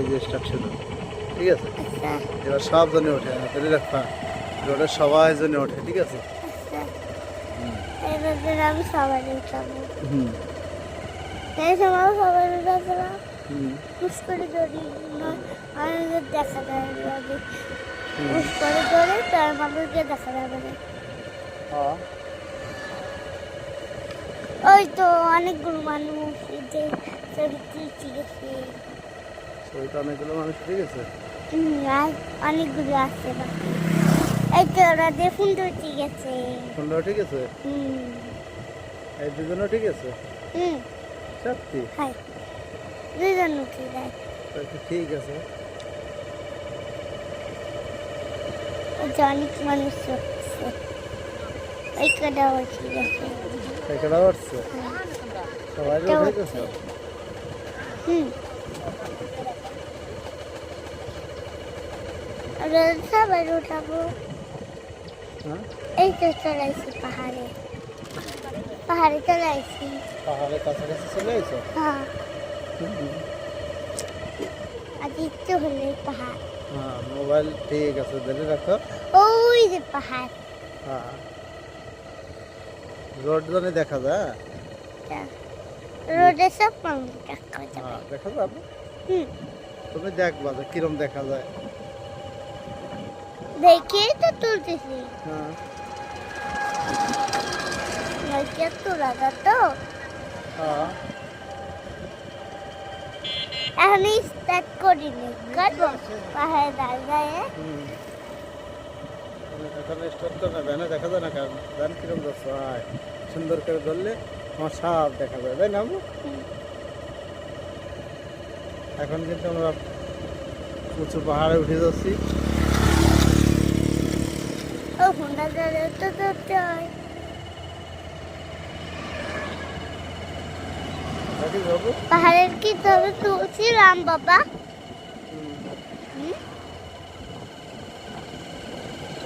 এই যে স্টার্ট ছিল, ঠিক আছে? এবার সব জনে ওঠে, ধরে রাখবা রোডে সবাই জনে ওঠে, ঠিক আছে? আমি সবাই উঠাবো। হুম এই সময় সবাই উঠাবো হুম পুষ করে দড়ি মানুষদের দেখা যায় পুষ করে দড়ি তার মানুষকে দেখা যাবে না। হ্যাঁ ওই তো অনেকগুলো মানুষ এই যে ছবিটি ঠিক আছে। ছবিটা অনেকগুলো মানুষ, ঠিক আছে? আর অনেকগুলো আছে বাকি। এই তো ওরা দেখুন তো ঠিক আছে। ফোনটা ঠিক আছে? এই দুজনও ঠিক আছে? সত্যি? হাই দুজন উঠে যায়। ঠিক আছে। ওই যে অনেক মানুষ উঠছে ওই কটাও ঠিক আছে। এখানে আসছে সবাই উঠেছে। সবাই উঠাবো। হ্যাঁ এই তো চলে আসছি পাহাড়ে, পাহাড়ে চলে আসছি। পাহাড়ের কাছাকাছি চলে এসো? হ্যাঁ আজ একটু হলে পাহাড়। হ্যাঁ মোবাইল ঠিক আছে, ধরে রাখো। ওই যে পাহাড়। হ্যাঁ রোড জনে দেখা যায়। রোডে সব মানুষ দেখা যাবে। হ্যাঁ দেখা যাবে। তুমি দেখবা যে কিরম দেখা যায়। দেখেই তো তুলতেছি। হ্যাঁ নয়টা তোলা তো হ্যাঁ এখন স্টার্ট করিনি, করবো পাহাড়ে দাঁড়িয়ে। এখন স্টার্ট করে না, ভ্যানে দেখা যায় না, কারণ ভ্যান কিরম যাচ্ছে সুন্দর করে ধরলে আমার সাপ দেখা যায়, তাই না? এখন কিন্তু আমরা উঁচু পাহাড়ে উঠে যাচ্ছি। ও হোন্ডা ধরে তো ধরতে হয়। ঠিক বাবু? পাহাড়ের কি তবে তুলছি রাম বাবা।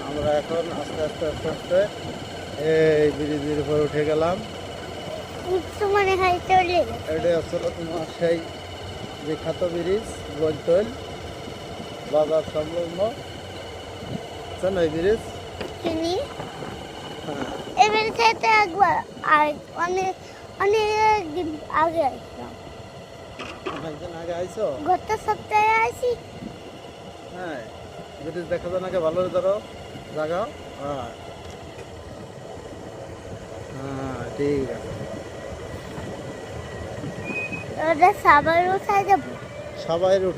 আমরা এখন আস্তে আস্তে আস্তে আস্তে এই ব্রিজের উপর উঠে গেলাম। উঠছো মনে হয় চলে এটা আসলে তোমার সেই বিখ্যাত ব্রিজ, বৈতল বাজার সংলগ্ন চেন্নাই ব্রিজ। চিনি হ্যাঁ এবারে সাথে একবার আর অনেক অনেক দিন আগে আসলাম, অনেকদিন আগে আইছো? গত সপ্তাহে আসি। হ্যাঁ ব্রিজ দেখা যায় নাকি ভালো ধরো জায়গা। হ্যাঁ হ্যাঁ ঠিক আছে। ওটা সবার উঠায় যাবো। সবাই উঠে